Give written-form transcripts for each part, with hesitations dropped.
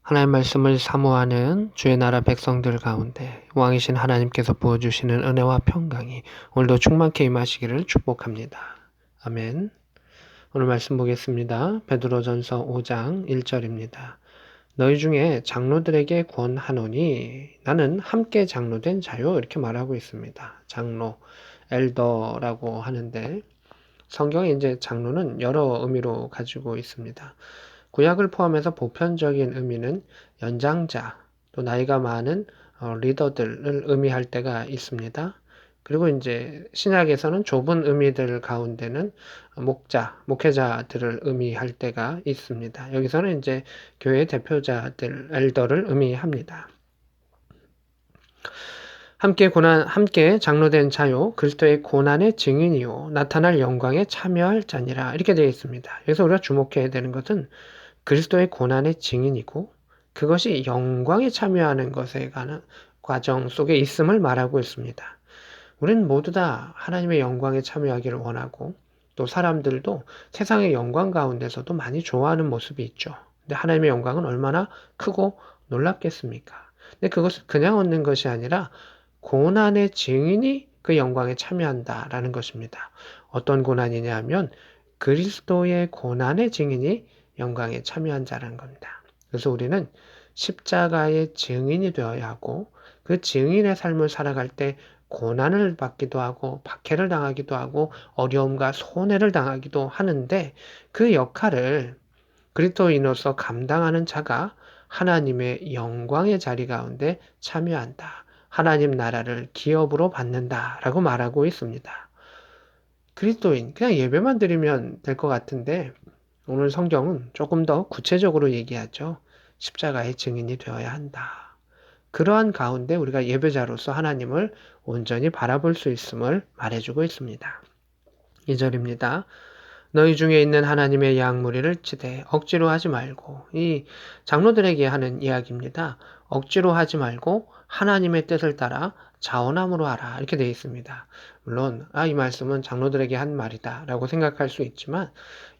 하나님 말씀을 사모하는 주의 나라 백성들 가운데 왕이신 하나님께서 부어주시는 은혜와 평강이 오늘도 충만케 임하시기를 축복합니다. 아멘. 오늘 말씀 보겠습니다. 베드로전서 5장 1절입니다. 너희 중에 장로들에게 권하노니 나는 함께 장로된 자요, 이렇게 말하고 있습니다. 장로, 엘더라고 하는데 성경에 이제 장로는 여러 의미로 가지고 있습니다. 구약을 포함해서 보편적인 의미는 연장자, 또 나이가 많은 리더들을 의미할 때가 있습니다. 그리고 이제 신약에서는 좁은 의미들 가운데는 목자, 목회자들을 의미할 때가 있습니다. 여기서는 이제 교회 대표자들, 엘더를 의미합니다. 함께 장로된 자요, 그리스도의 고난의 증인이요, 나타날 영광에 참여할 자니라, 이렇게 되어 있습니다. 여기서 우리가 주목해야 되는 것은 그리스도의 고난의 증인이고 그것이 영광에 참여하는 것에 관한 과정 속에 있음을 말하고 있습니다. 우리는 모두 다 하나님의 영광에 참여하기를 원하고 또 사람들도 세상의 영광 가운데서도 많이 좋아하는 모습이 있죠. 근데 하나님의 영광은 얼마나 크고 놀랍겠습니까? 근데 그것을 그냥 얻는 것이 아니라 고난의 증인이 그 영광에 참여한다라는 것입니다. 어떤 고난이냐 하면 그리스도의 고난의 증인이 영광에 참여한 자라는 겁니다. 그래서 우리는 십자가의 증인이 되어야 하고 그 증인의 삶을 살아갈 때 고난을 받기도 하고 박해를 당하기도 하고 어려움과 손해를 당하기도 하는데 그 역할을 그리스도인으로서 감당하는 자가 하나님의 영광의 자리 가운데 참여한다. 하나님 나라를 기업으로 받는다라고 말하고 있습니다. 그리스도인, 그냥 예배만 드리면 될 것 같은데 오늘 성경은 조금 더 구체적으로 얘기하죠. 십자가의 증인이 되어야 한다. 그러한 가운데 우리가 예배자로서 하나님을 온전히 바라볼 수 있음을 말해주고 있습니다. 2절입니다. 너희 중에 있는 하나님의 양 무리를 치되 억지로 하지 말고, 이 장로들에게 하는 이야기입니다. 억지로 하지 말고 하나님의 뜻을 따라 자원함으로 하라, 이렇게 되어 있습니다. 물론 이 말씀은 장로들에게 한 말이다 라고 생각할 수 있지만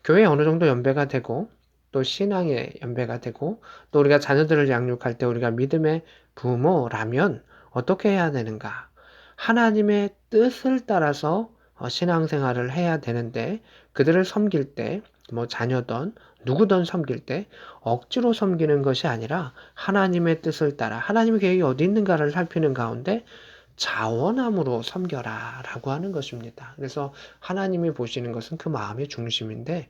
교회에 어느 정도 연배가 되고 또 신앙에 연배가 되고 또 우리가 자녀들을 양육할 때 우리가 믿음의 부모라면 어떻게 해야 되는가? 하나님의 뜻을 따라서 신앙생활을 해야 되는데 그들을 섬길 때, 뭐 자녀든 누구든 섬길 때 억지로 섬기는 것이 아니라 하나님의 뜻을 따라 하나님의 계획이 어디 있는가를 살피는 가운데 자원함으로 섬겨라 라고 하는 것입니다. 그래서 하나님이 보시는 것은 그 마음의 중심인데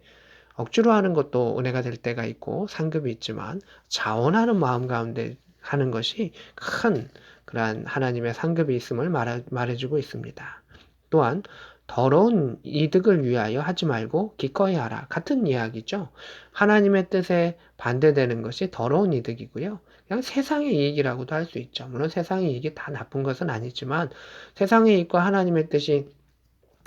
억지로 하는 것도 은혜가 될 때가 있고 상급이 있지만 자원하는 마음 가운데 하는 것이 큰 그러한 하나님의 상급이 있음을 말해주고 있습니다. 또한 더러운 이득을 위하여 하지 말고 기꺼이 하라. 같은 이야기죠. 하나님의 뜻에 반대되는 것이 더러운 이득이고요. 그냥 세상의 이익이라고도 할 수 있죠. 물론 세상의 이익이 다 나쁜 것은 아니지만 세상의 이익과 하나님의 뜻이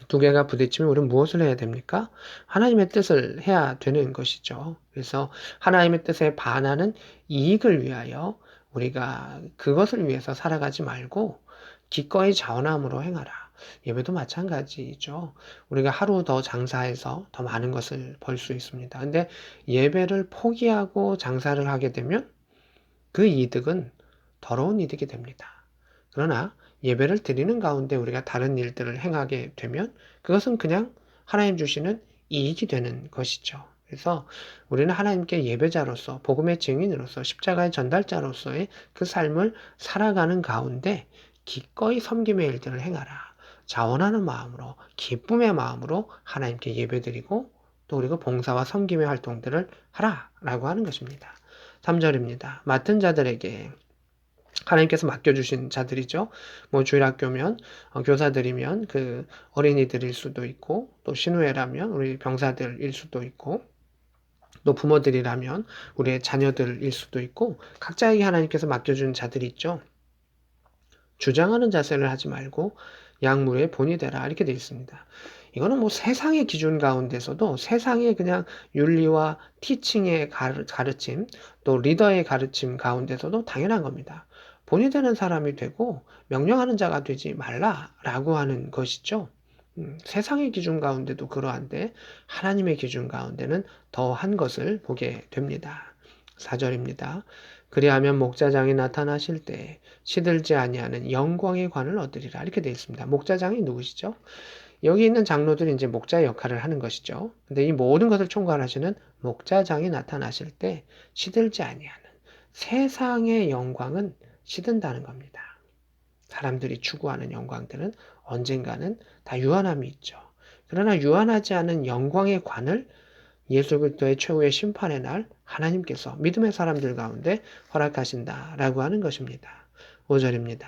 두 개가 부딪히면 우리는 무엇을 해야 됩니까? 하나님의 뜻을 해야 되는 것이죠. 그래서 하나님의 뜻에 반하는 이익을 위하여 우리가 그것을 위해서 살아가지 말고 기꺼이 자원함으로 행하라. 예배도 마찬가지죠. 우리가 하루 더 장사해서 더 많은 것을 벌 수 있습니다. 근데 예배를 포기하고 장사를 하게 되면 그 이득은 더러운 이득이 됩니다. 그러나 예배를 드리는 가운데 우리가 다른 일들을 행하게 되면 그것은 그냥 하나님 주시는 이익이 되는 것이죠. 그래서 우리는 하나님께 예배자로서 복음의 증인으로서 십자가의 전달자로서의 그 삶을 살아가는 가운데 기꺼이 섬김의 일들을 행하라. 자원하는 마음으로 기쁨의 마음으로 하나님께 예배드리고 또 그리고 봉사와 섬김의 활동들을 하라라고 하는 것입니다. 3절입니다. 맡은 자들에게 하나님께서 맡겨주신 자들이죠. 뭐 주일학교면 교사들이면 그 어린이들일 수도 있고 또 신우회라면 우리 병사들일 수도 있고 또 부모들이라면 우리의 자녀들일 수도 있고 각자에게 하나님께서 맡겨준 자들이 있죠. 주장하는 자세를 하지 말고 양무의 본이 되라 이렇게 되어 있습니다. 이거는 뭐 세상의 기준 가운데서도 세상의 그냥 윤리와 티칭의 가르침 또 리더의 가르침 가운데서도 당연한 겁니다. 본이 되는 사람이 되고 명령하는 자가 되지 말라라고 하는 것이죠. 세상의 기준 가운데도 그러한데 하나님의 기준 가운데는 더한 것을 보게 됩니다. 4절입니다. 그리하면 목자장이 나타나실 때 시들지 아니하는 영광의 관을 얻으리라. 이렇게 되어 있습니다. 목자장이 누구시죠? 여기 있는 장로들이 이제 목자의 역할을 하는 것이죠. 근데 이 모든 것을 총괄하시는 목자장이 나타나실 때 시들지 아니하는 세상의 영광은 시든다는 겁니다. 사람들이 추구하는 영광들은 언젠가는 다 유한함이 있죠. 그러나 유한하지 않은 영광의 관을 예수 그리스도의 최후의 심판의 날 하나님께서 믿음의 사람들 가운데 허락하신다라고 하는 것입니다. 5절입니다.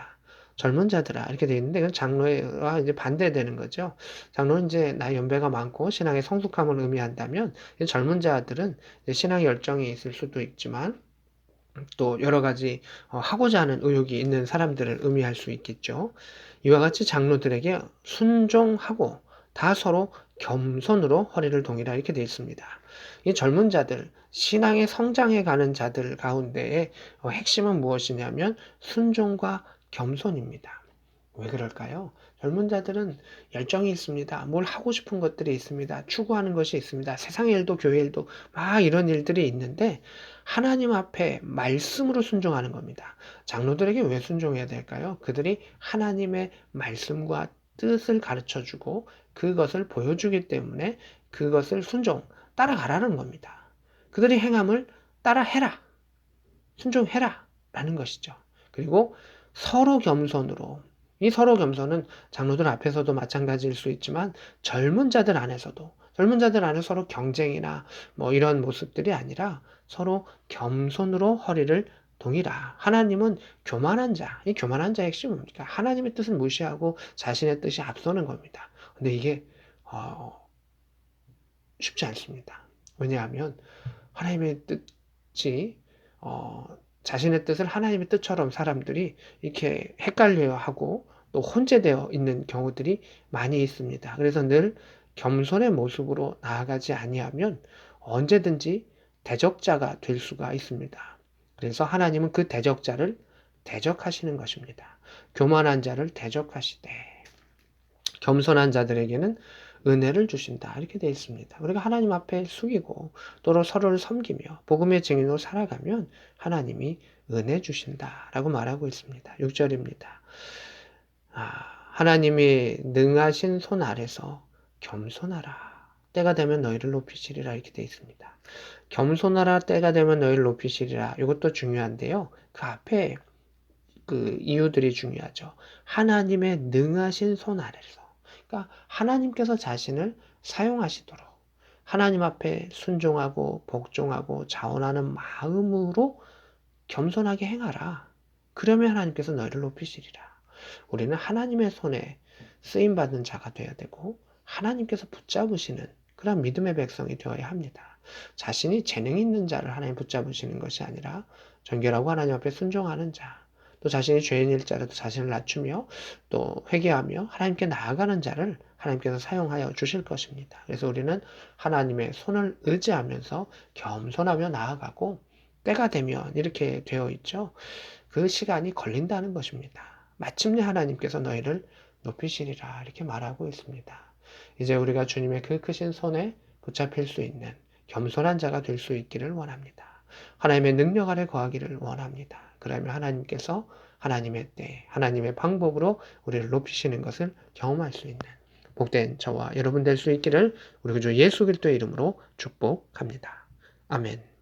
젊은 자들아 이렇게 되어 있는데 이건 장로와 이제 반대되는 거죠. 장로는 이제 나이 연배가 많고 신앙의 성숙함을 의미한다면 젊은 자들은 신앙의 열정이 있을 수도 있지만 또 여러 가지 하고자 하는 의욕이 있는 사람들을 의미할 수 있겠죠. 이와 같이 장로들에게 순종하고 다 서로 겸손으로 허리를 동이라 이렇게 되어 있습니다. 이 젊은 자들, 신앙의 성장해 가는 자들 가운데의 핵심은 무엇이냐면 순종과 겸손입니다. 왜 그럴까요? 젊은 자들은 열정이 있습니다. 뭘 하고 싶은 것들이 있습니다. 추구하는 것이 있습니다. 세상의 일도 교회 일도 막 이런 일들이 있는데 하나님 앞에 말씀으로 순종하는 겁니다. 장로들에게 왜 순종해야 될까요? 그들이 하나님의 말씀과 뜻을 가르쳐 주고 그것을 보여주기 때문에 그것을 따라가라는 겁니다. 그들이 행함을 따라해라. 순종해라. 라는 것이죠. 그리고 서로 겸손으로 이 서로 겸손은 장로들 앞에서도 마찬가지일 수 있지만 젊은 자들 안에 서로 경쟁이나 뭐 이런 모습들이 아니라 서로 겸손으로 허리를 동이라. 하나님은 교만한 자, 이 교만한 자의 핵심은 뭡니까? 하나님의 뜻을 무시하고 자신의 뜻이 앞서는 겁니다. 근데 이게 쉽지 않습니다. 왜냐하면 하나님의 뜻이 어, 자신의 뜻을 하나님의 뜻처럼 사람들이 이렇게 헷갈려 하고 또 혼재되어 있는 경우들이 많이 있습니다. 그래서 늘 겸손의 모습으로 나아가지 아니하면 언제든지 대적자가 될 수가 있습니다. 그래서 하나님은 그 대적자를 대적하시는 것입니다. 교만한 자를 대적하시되 겸손한 자들에게는 은혜를 주신다. 이렇게 되어 있습니다. 우리가 하나님 앞에 숙이고 또 서로를 섬기며 복음의 증인으로 살아가면 하나님이 은혜 주신다라고 말하고 있습니다. 6절입니다. 하나님이 능하신 손 아래서 겸손하라. 때가 되면 너희를 높이시리라 이렇게 되어 있습니다. 겸손하라 때가 되면 너희를 높이시리라. 이것도 중요한데요. 그 앞에 그 이유들이 중요하죠. 하나님의 능하신 손 아래서. 그러니까 하나님께서 자신을 사용하시도록 하나님 앞에 순종하고 복종하고 자원하는 마음으로 겸손하게 행하라. 그러면 하나님께서 너희를 높이시리라. 우리는 하나님의 손에 쓰임받는 자가 되어야 되고 하나님께서 붙잡으시는 그런 믿음의 백성이 되어야 합니다. 자신이 재능 있는 자를 하나님 붙잡으시는 것이 아니라 정결하고 하나님 앞에 순종하는 자, 또 자신이 죄인일 자라도 자신을 낮추며 또 회개하며 하나님께 나아가는 자를 하나님께서 사용하여 주실 것입니다. 그래서 우리는 하나님의 손을 의지하면서 겸손하며 나아가고 때가 되면 이렇게 되어 있죠. 그 시간이 걸린다는 것입니다. 마침내 하나님께서 너희를 높이시리라 이렇게 말하고 있습니다. 이제 우리가 주님의 그 크신 손에 붙잡힐 수 있는 겸손한 자가 될 수 있기를 원합니다. 하나님의 능력 아래 거하기를 원합니다. 그러면 하나님께서 하나님의 때, 하나님의 방법으로 우리를 높이시는 것을 경험할 수 있는 복된 저와 여러분 될 수 있기를 우리 주 예수 그리스도의 이름으로 축복합니다. 아멘.